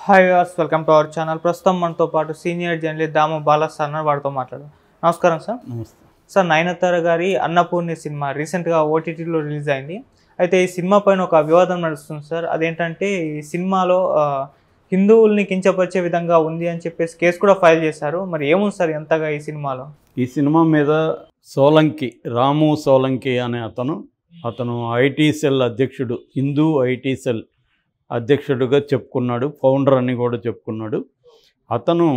Hi viewers, welcome to our channel. ప్రస్తుతం మనతో పాటు సీనియర్ జర్నలిస్ట్ దాము బాలా సార్ వారితో మాట్లాడదాం. నమస్కారం సార్. నమస్తే సార్, నయనతార గారి అన్నపూర్ణి సినిమా రీసెంట్గా ఓటీటీలో రిలీజ్ అయింది. అయితే ఈ సినిమా పైన ఒక వివాదం నడుస్తుంది సార్. అదేంటంటే ఈ సినిమాలో హిందువుల్ని కించపరిచే విధంగా ఉంది అని చెప్పేసి కేసు కూడా ఫైల్ చేశారు. మరి ఏముంది సార్ ఎంతగా ఈ సినిమాలో? ఈ సినిమా మీద సోలంకి రాము సోలంకి అనే అతను ఐటీ సెల్ అధ్యక్షుడు, హిందూ ఐటీ సెల్ అధ్యక్షుడిగా చెప్పుకున్నాడు, ఫౌండర్ అని కూడా చెప్పుకున్నాడు. అతను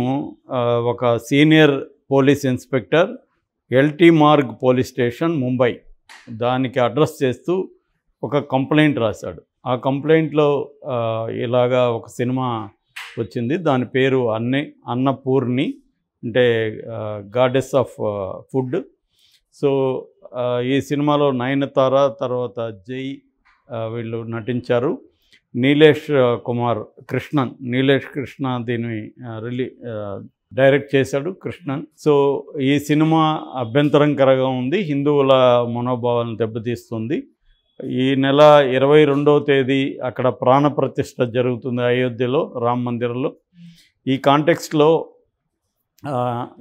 ఒక senior police inspector, LT Marg police station Mumbai, దానికి అడ్రస్ చేస్తూ ఒక కంప్లైంట్ రాశాడు. ఆ కంప్లైంట్లో ఇలాగా ఒక సినిమా వచ్చింది, దాని పేరు అన్నపూర్ణి, అంటే గాడెస్ ఆఫ్ ఫుడ్. సో ఈ సినిమాలో నయనతార, తర్వాత జై వీళ్ళు నటించారు. నీలేష్ కృష్ణ దీన్ని డైరెక్ట్ చేశాడు కృష్ణన్. సో ఈ సినిమా అభ్యంతరకరంగా ఉంది, హిందువుల మనోభావాలను దెబ్బతీస్తుంది. ఈ నెల 22వ తేదీ అక్కడ ప్రాణప్రతిష్ఠ జరుగుతుంది అయోధ్యలో, రామ మందిరంలో. ఈ కాంటెక్స్ట్లో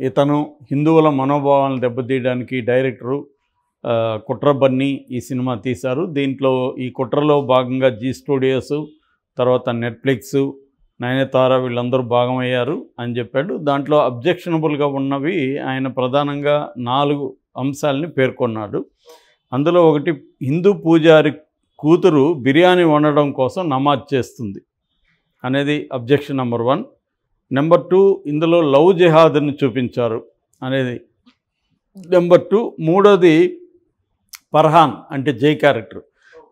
ఇతను హిందువుల మనోభావాలను దెబ్బతీయడానికి డైరెక్టరు కుట్ర బన్నీ ఈ సినిమా తీశారు. దీంట్లో ఈ కుట్రలో భాగంగా జీ స్టూడియోస్, తర్వాత నెట్ఫ్లిక్స్, నయనతార వీళ్ళందరూ భాగమయ్యారు అని చెప్పాడు. దాంట్లో అబ్జెక్షనబుల్గా ఉన్నవి ఆయన ప్రధానంగా 4 అంశాలని పేర్కొన్నాడు. అందులో ఒకటి, హిందూ పూజారి కూతురు బిర్యానీ వండడం కోసం నమాజ్ చేస్తుంది అనేది అబ్జెక్షన్ నెంబర్ 1. నెంబర్ 2, ఇందులో లవ్ జిహాద్ని చూపించారు అనేది నెంబర్ 2. మూడోది, ఫర్హాన్ అంటే జై క్యారెక్టర్,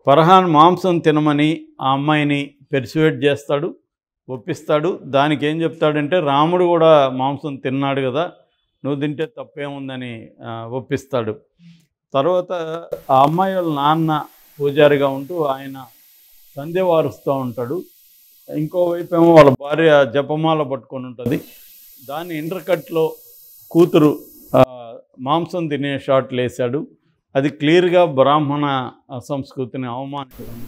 ఫర్హాన్ మాంసం తినమని ఆ అమ్మాయిని పెర్సువేట్ చేస్తాడు, ఒప్పిస్తాడు. దానికి ఏం చెప్తాడంటే, రాముడు కూడా మాంసం తిన్నాడు కదా, నువ్వు తింటే తప్పేముందని ఒప్పిస్తాడు. తర్వాత ఆ అమ్మాయి వాళ్ళ నాన్న పూజారిగా ఉంటూ ఆయన సంధ్య వారుస్తూ ఉంటాడు. ఇంకోవైపు ఏమో వాళ్ళ భార్య జపమాల పట్టుకొని ఉంటుంది. దాని ఇంటర్కట్లో కూతురు మాంసం తినే షాట్లు వేశాడు. అది క్లియర్గా బ్రాహ్మణ సంస్కృతిని అవమానించడం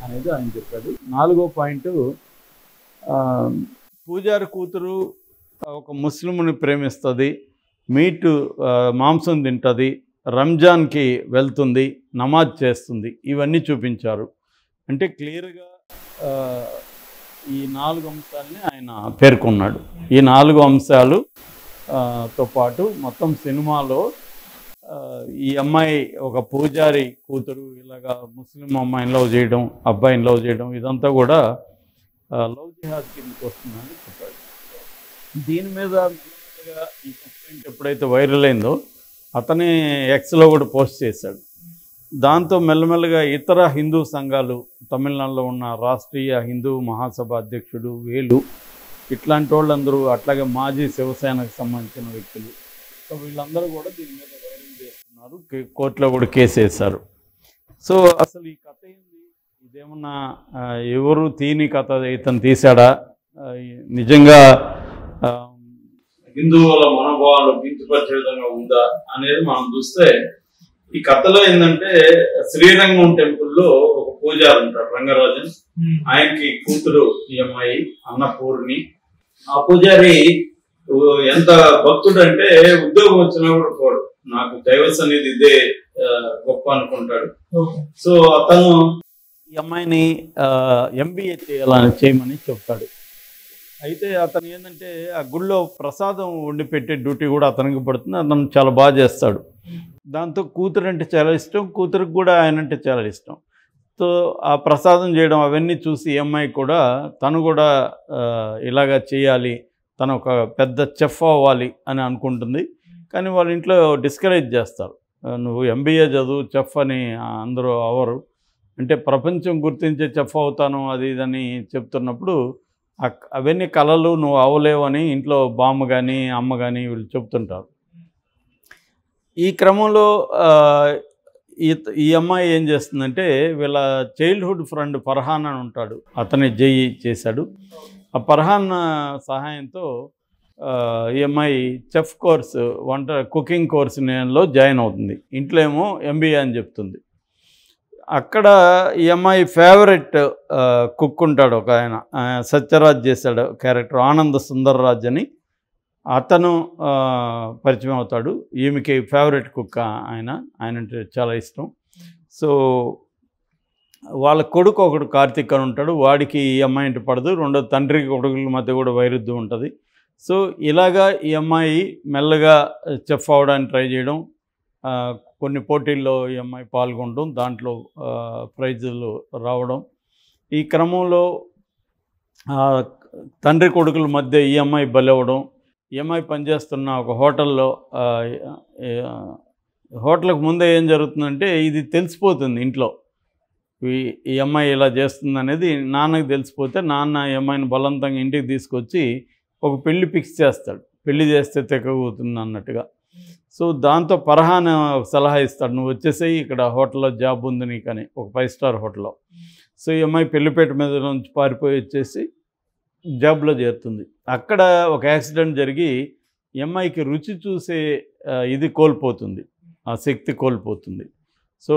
అనేది ఆయన చెప్పాడు. 4వ పాయింట్, పూజారి కూతురు ఒక ముస్లింని ప్రేమిస్తుంది, మాంసం తింటుంది, రంజాన్కి వెళ్తుంది, నమాజ్ చేస్తుంది, ఇవన్నీ చూపించారు. అంటే క్లియర్గా ఈ 4 అంశాలని ఆయన పేర్కొన్నాడు. ఈ 4 అంశాలతో పాటు మొత్తం సినిమాలో ఈ అమ్మాయి ఒక పూజారి కూతురు ఇలాగా ముస్లిం అమ్మాయిని లవ్ చేయడం, అబ్బాయిని లవ్ చేయడం, ఇదంతా కూడా లవ్ జిహాద్ కిందకి వస్తుందని చెప్పాడు. దీని మీద ఈ కంప్లైంట్ ఎప్పుడైతే వైరల్ అయిందో అతనే ఎక్స్లో కూడా పోస్ట్ చేశాడు. దాంతో మెల్లమెల్లగా ఇతర హిందూ సంఘాలు, తమిళనాడులో ఉన్న రాష్ట్రీయ హిందూ మహాసభ అధ్యక్షుడు వేలు, ఇట్లాంటి వాళ్ళందరూ, అట్లాగే మాజీ శివసేనకు సంబంధించిన వ్యక్తులు, సో వీళ్ళందరూ కూడా దీని మీద వైరల్ చేస్తున్నారు, కోర్టులో కూడా కేసు వేశారు. సో అసలు ఈ కథ ఏంది, ఇదేమన్నా ఎవరు తీని కథ ఇతను తీశాడా, నిజంగా హిందువుల మనోభావాలు కించపరిచే విధంగా ఉందా అనేది మనం చూస్తే, ఈ కథలో ఏంటంటే శ్రీరంగం టెంపుల్లో ఒక పూజారి ఉంటాడు రంగరాజన్, ఆయనకి కూతురు ఈ అమ్మాయి అన్నపూర్ణి. ఆ పూజారి ఎంత భక్తుడు అంటే ఉద్యోగం వచ్చినా కూడా పోడు, నాకు దైవ సన్నిధి ఇదే గొప్ప అనుకుంటాడు. సో అతను ఈ అమ్మాయిని MBA చేయమని చెప్తాడు. అయితే అతను ఏంటంటే ఆ గుళ్ళో ప్రసాదం వండి పెట్టే డ్యూటీ కూడా అతనికి పడుతుంది, అతను చాలా బాగా చేస్తాడు. దాంతో కూతురు అంటే చాలా ఇష్టం, కూతురికి కూడా ఆయన అంటే చాలా ఇష్టం. సో ఆ ప్రసాదం చేయడం అవన్నీ చూసి ఈ అమ్మాయి కూడా తను కూడా ఇలాగా చేయాలి, తను ఒక పెద్ద చెఫ్ అవ్వాలి అని అనుకుంటుంది. కానీ వాళ్ళ ఇంట్లో డిస్కరేజ్ చేస్తారు, నువ్వు MBA చదువు, చెఫ్ అని అందరూ అవరు, అంటే ప్రపంచం గుర్తించే చెఫ్ అవుతాను అది ఇదని చెప్తున్నప్పుడు అవన్నీ కళలు, నువ్వు అవ్వలేవు అని ఇంట్లో బామ్మ కానీ అమ్మ కానీ వీళ్ళు చెప్తుంటారు. ఈ క్రమంలో ఈ అమ్మాయి ఏం చేస్తుందంటే, వీళ్ళ చైల్డ్హుడ్ ఫ్రెండ్ ఫర్హాన్ అని ఉంటాడు, అతని జై చేశాడు. ఆ ఫర్హాన్ సహాయంతో ఈ అమ్మాయి చెఫ్ కోర్సు, కుకింగ్ కోర్సులో జాయిన్ అవుతుంది. ఇంట్లో ఏమో MBA అని చెప్తుంది. అక్కడ ఈ అమ్మాయి ఫేవరెట్ కుక్ ఉంటాడు ఒక ఆయన, సత్యరాజ్ చేశాడు క్యారెక్టర్, ఆనంద సుందర్రాజ్ అని. అతను పరిచయం అవుతాడు. ఈమెకి ఫేవరెట్ కుక్ ఆయన అంటే చాలా ఇష్టం. సో వాళ్ళ కొడుకు ఒకడు కార్తీక్ అని ఉంటాడు, వాడికి ఈ అమ్మాయి అంటే పడదు. రెండో తండ్రి కొడుకుల మధ్య కూడా వైరుధ్యం ఉంటుంది. సో ఇలాగా ఈ అమ్మాయి మెల్లగా చెఫ్ అవ్వడానికి ట్రై చేయడం, కొన్ని పోటీల్లో ఈ అమ్మాయి పాల్గొనడం, దాంట్లో ప్రైజులు రావడం. ఈ క్రమంలో తండ్రి కొడుకుల మధ్య ఈ అమ్మాయి బలవడం. ఈ అమ్మాయి పనిచేస్తున్న ఒక హోటల్లో, హోటల్కి ముందే ఏం జరుగుతుందంటే ఇది తెలిసిపోతుంది ఇంట్లో, ఈ అమ్మాయి ఇలా చేస్తుంది అనేది నాన్నకి తెలిసిపోతే నాన్న ఈ అమ్మాయిని బలవంతంగా ఇంటికి తీసుకొచ్చి ఒక పెళ్లి ఫిక్స్ చేస్తాడు. పెళ్లి చేస్తే తెగవుతుంది అన్నట్టుగా. సో దాంతో ఫర్హాన్ ఒక సలహా ఇస్తాడు, నువ్వు వచ్చేసేయి, ఇక్కడ హోటల్లో జాబ్ ఉంది నీకని, ఒక 5 స్టార్ హోటల్లో. సో ఈ అమ్మాయి పెళ్లిపేట మీద నుంచి పారిపోయి వచ్చేసి జాబ్లో చేరుతుంది. అక్కడ ఒక యాక్సిడెంట్ జరిగి ఈ అమ్మాయికి రుచి చూసే ఇది కోల్పోతుంది, ఆ శక్తి కోల్పోతుంది. సో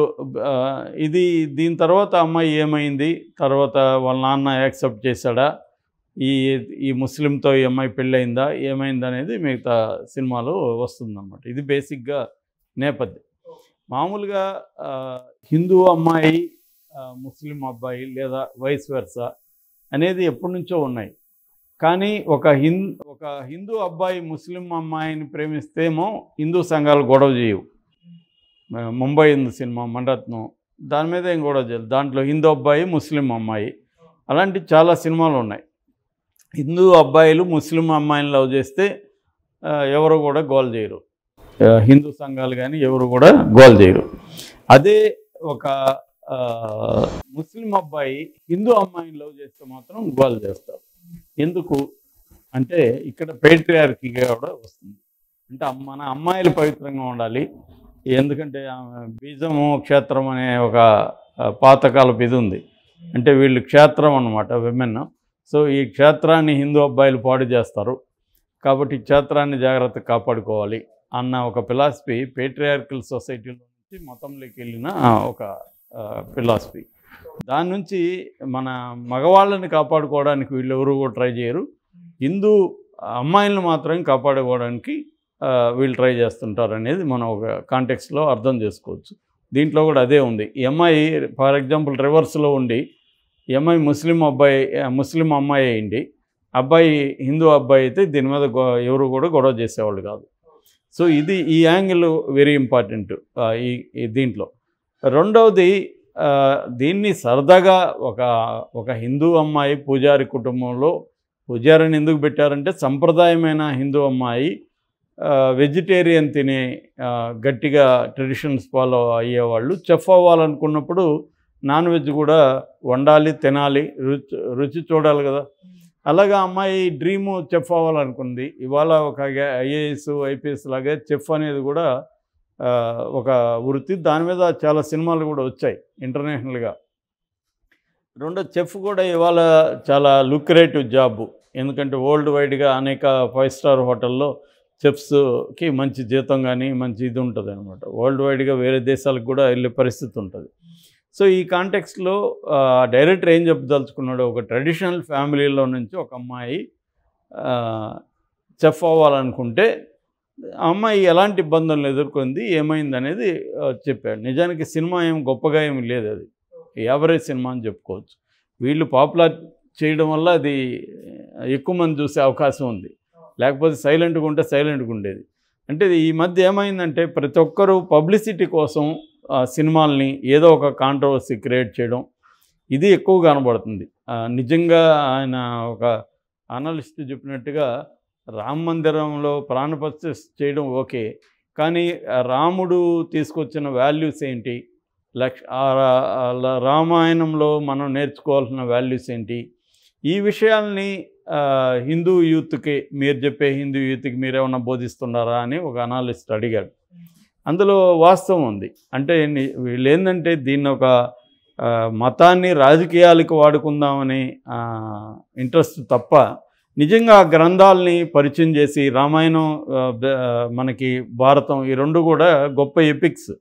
దీని తర్వాత అమ్మాయి ఏమైంది, తర్వాత వాళ్ళ నాన్న యాక్సెప్ట్ చేశాడా, ఈ ముస్లింతో ఈ అమ్మాయి పెళ్ళయిందా, ఏమైంది అనేది మిగతా సినిమాలో వస్తుందన్నమాట. ఇది బేసిక్గా నేపథ్యం. మామూలుగా హిందూ అమ్మాయి ముస్లిం అబ్బాయి లేదా వైస్ వెర్సా అనేది ఎప్పటి నుంచో ఉన్నాయి. కానీ ఒక హిందూ అబ్బాయి ముస్లిం అమ్మాయిని ప్రేమిస్తేమో హిందూ సంఘాలు గొడవ చేయవు. ముంబై హిందూ సినిమా మణరత్నం, దాని మీద ఏం గొడవ చేయదు. దాంట్లో హిందూ అబ్బాయి ముస్లిం అమ్మాయి, అలాంటి చాలా సినిమాలు ఉన్నాయి. హిందూ అబ్బాయిలు ముస్లిం అమ్మాయిని లవ్ చేస్తే ఎవరు కూడా గోల్ చేయరు, హిందూ సంఘాలు కానీ ఎవరు కూడా గోల్ చేయరు. అదే ఒక ముస్లిం అబ్బాయి హిందూ అమ్మాయిని లవ్ చేస్తే మాత్రం గోల్ చేస్తారు. ఎందుకు అంటే ఇక్కడ పేట్రియార్కీగా కూడా వస్తుంది. అంటే మన అమ్మాయిలు పవిత్రంగా ఉండాలి, ఎందుకంటే బీజము క్షేత్రం అనే ఒక పాతకాలపు ఇది ఉంది. అంటే వీళ్ళు క్షేత్రం అన్నమాట, విమెన్. సో ఈ క్షేత్రాన్ని హిందూ అబ్బాయిలు పాడు చేస్తారు, కాబట్టి క్షేత్రాన్ని జాగ్రత్తగా కాపాడుకోవాలి అన్న ఒక ఫిలాసఫీ పేట్రియార్కల్ సొసైటీలో నుంచి మతంలోకి వెళ్ళిన ఒక ఫిలాసఫీ. దాని నుంచి మన మగవాళ్ళని కాపాడుకోవడానికి వీళ్ళు ఎవరు కూడా ట్రై చేయరు, హిందూ అమ్మాయిలను మాత్రం కాపాడుకోవడానికి వీళ్ళు ట్రై చేస్తుంటారు అనేది మనం ఒక కాంటెక్స్లో అర్థం చేసుకోవచ్చు. దీంట్లో కూడా అదే ఉంది. ఈ అమ్మాయి ఫర్ ఎగ్జాంపుల్ రివర్స్లో ఉండి ఈ అమ్మాయి ముస్లిం అమ్మాయి అయింది, అబ్బాయి హిందూ అబ్బాయి అయితే దీని మీద ఎవరు కూడా గొడవ చేసేవాళ్ళు కాదు. సో ఈ యాంగిల్ వెరీ ఇంపార్టెంట్ దీంట్లో. రెండవది, దీన్ని సరదాగా ఒక హిందూ అమ్మాయి పూజారి కుటుంబంలో, పూజారిని ఎందుకు పెట్టారంటే సంప్రదాయమైన హిందూ అమ్మాయి వెజిటేరియన్ తినే గట్టిగా ట్రెడిషన్స్ ఫాలో అయ్యేవాళ్ళు చెఫ్ అవ్వాలనుకున్నప్పుడు నాన్ వెజ్ కూడా వండాలి, తినాలి, రుచి చూడాలి కదా. అలాగా అమ్మాయి డ్రీము చెఫ్ అవ్వాలనుకుంది. ఇవాళ ఒక ఐఏఎస్ ఐపీఎస్ లాగే చెఫ్ అనేది కూడా ఒక వృత్తి. దాని మీద చాలా సినిమాలు కూడా వచ్చాయి ఇంటర్నేషనల్గా. రెండో చెఫ్ కూడా ఇవాళ చాలా లుక్రేటివ్ జాబ్, ఎందుకంటే వరల్డ్ వైడ్గా అనేక 5 స్టార్ హోటల్లో చెఫ్స్కి మంచి జీతం కానీ మంచి ఇది ఉంటుంది అనమాట. వరల్డ్ వైడ్గా వేరే దేశాలకు కూడా వెళ్ళే పరిస్థితి ఉంటుంది. సో ఈ కాంటెక్స్ట్లో డైరెక్టర్ ఏం చెప్పదలుచుకున్నాడు, ఒక ట్రెడిషనల్ ఫ్యామిలీలో నుంచి ఒక అమ్మాయి చెఫ్ అవ్వాలనుకుంటే ఆ అమ్మాయి ఎలాంటి ఇబ్బందులను ఎదుర్కొంది, ఏమైంది అనేది చెప్పాడు. నిజానికి సినిమా ఏం గొప్పగా ఏమి లేదు, అది యావరేజ్ సినిమా అని చెప్పుకోవచ్చు. వీళ్ళు పాపులర్ చేయడం వల్ల అది ఎక్కువ మంది చూసే అవకాశం ఉంది, లేకపోతే సైలెంట్గా ఉంటే సైలెంట్గా ఉండేది. అంటే ఈ మధ్య ఏమైందంటే ప్రతి ఒక్కరూ పబ్లిసిటీ కోసం సినిమాల్ని ఏదో ఒక కాంట్రవర్సీ క్రియేట్ చేయడం, ఇది ఎక్కువ కనబడుతుంది. నిజంగా ఆయన ఒక అనలిస్ట్ చెప్పినట్టుగా రామ మందిరంలో ప్రాణప్రతిష్ఠ చేయడం ఓకే, కానీ రాముడు తీసుకొచ్చిన వాల్యూస్ ఏంటి, రామాయణంలో మనం నేర్చుకోవాల్సిన వాల్యూస్ ఏంటి, ఈ విషయాల్ని హిందూ యూత్కి మీరు చెప్పే హిందూ యూత్కి మీరేమన్నా బోధిస్తున్నారా అని ఒక అనాలిస్ట్ అడిగాడు. అందులో వాస్తవం ఉంది. అంటే వీళ్ళు ఏంటంటే దీన్ని ఒక మతాన్ని రాజకీయాలకు వాడుకుందామని ఇంట్రెస్ట్ తప్ప, నిజంగా ఆ గ్రంథాలని పరిచయం చేసి రామాయణం మనకి భారతం ఈ రెండు కూడా గొప్ప ఎపిక్స్.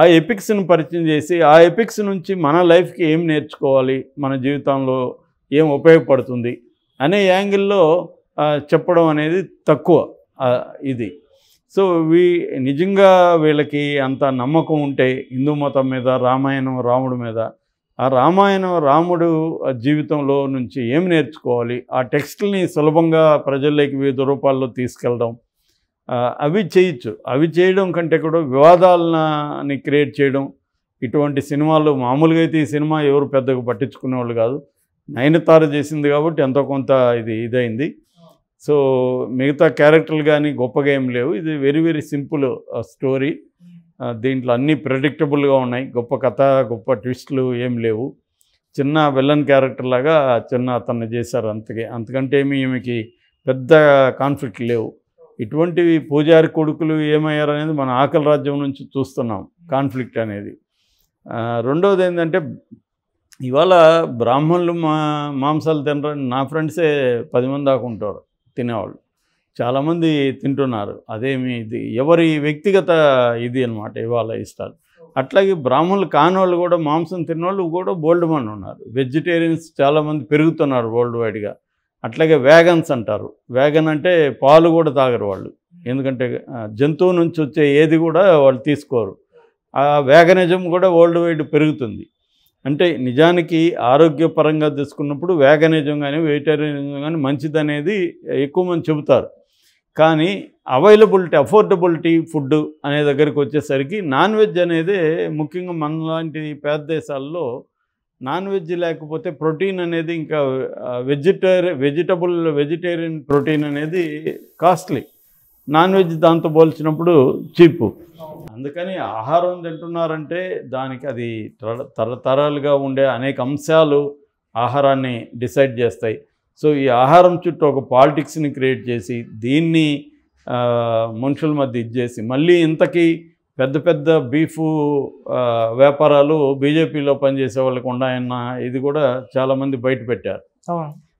ఆ ఎపిక్స్ని పరిచయం చేసి ఆ ఎపిక్స్ నుంచి మన లైఫ్కి ఏం నేర్చుకోవాలి, మన జీవితంలో ఏం ఉపయోగపడుతుంది అనే యాంగిల్లో చెప్పడం అనేది తక్కువ ఇది. సో నిజంగా వీళ్ళకి అంత నమ్మకం ఉంటే హిందూ మతం మీద, రామాయణం రాముడి మీద, ఆ రామాయణం రాముడు జీవితంలో నుంచి ఏం నేర్చుకోవాలి, ఆ టెక్స్ట్ని సులభంగా ప్రజల్లోకి వివిధ రూపాల్లో తీసుకెళ్ళడం, అవి చేయొచ్చు. అవి చేయడం కంటే కూడా వివాదాలని క్రియేట్ చేయడం, ఇటువంటి సినిమాలు మామూలుగా అయితే ఈ సినిమా ఎవరు పెద్దగా పట్టించుకునేవాళ్ళు కాదు. నయనతార చేసింది కాబట్టి ఎంతో కొంత ఇదైంది. సో మిగతా క్యారెక్టర్లు కానీ గొప్పగా ఏం లేవు. ఇది వెరీ వెరీ సింపుల్ స్టోరీ. దీంట్లో అన్నీ ప్రెడిక్టబుల్గా ఉన్నాయి. గొప్ప కథ, గొప్ప ట్విస్టులు ఏం లేవు. చిన్న విలన్ క్యారెక్టర్ లాగా అతన్ని చేశారు, అంతకంటే ఈమెకి పెద్ద కాన్ఫ్లిక్ట్ లేవు. ఇటువంటివి పూజారి కొడుకులు ఏమయ్యారు అనేది మన ఆకలి రాజ్యం నుంచి చూస్తున్నాం కాన్ఫ్లిక్ట్ అనేది. రెండవది ఏంటంటే ఇవాళ బ్రాహ్మణులు మాంసాలు తినరని నా ఫ్రెండ్సే 10 మంది దాకా ఉంటారు తినేవాళ్ళు. చాలామంది తింటున్నారు. అదేమి ఇది ఎవరి వ్యక్తిగత ఇది అనమాట ఇవాళ ఇష్టాలు. అట్లాగే బ్రాహ్మణులు కానివాళ్ళు కూడా, మాంసం తిన్నవాళ్ళు కూడా బోల్డ్ మంది ఉన్నారు. వెజిటేరియన్స్ చాలామంది పెరుగుతున్నారు వరల్డ్ వైడ్గా. అట్లాగే వ్యాగన్స్ అంటారు. వ్యాగన్ అంటే పాలు కూడా తాగరు వాళ్ళు, ఎందుకంటే జంతువు నుంచి వచ్చే ఏది కూడా వాళ్ళు తీసుకోరు. ఆ వ్యాగనిజం కూడా వరల్డ్ వైడ్ పెరుగుతుంది. అంటే నిజానికి ఆరోగ్యపరంగా తీసుకున్నప్పుడు వ్యాగనిజం కానీ వెజిటేరియనిజం కానీ మంచిదనేది ఎక్కువ మంది చెబుతారు. కానీ అఫోర్డబిలిటీ ఫుడ్ అనే దగ్గరికి వచ్చేసరికి నాన్ వెజ్ అనేది ముఖ్యంగా మనలాంటి పేద దేశాల్లో నాన్ వెజ్ లేకపోతే ప్రోటీన్ అనేది ఇంకా వెజిటేరియన్ ప్రోటీన్ అనేది కాస్ట్లీ, నాన్ వెజ్ దాంతో పోల్చినప్పుడు చీపు. అందుకని ఆహారం తింటున్నారంటే దానికి అది తరతరాలుగా ఉండే అనేక అంశాలు ఆహారాన్ని డిసైడ్ చేస్తాయి. సో ఈ ఆహారం చుట్టూ ఒక పాలిటిక్స్ని క్రియేట్ చేసి దీన్ని మనుషుల మధ్య ఇచ్చేసి మళ్ళీ ఇంతకీ పెద్ద పెద్ద బీఫ్ వ్యాపారాలు బీజేపీలో పనిచేసే వాళ్ళకు ఉన్నాయన్న ఇది కూడా చాలామంది బయట పెట్టారు.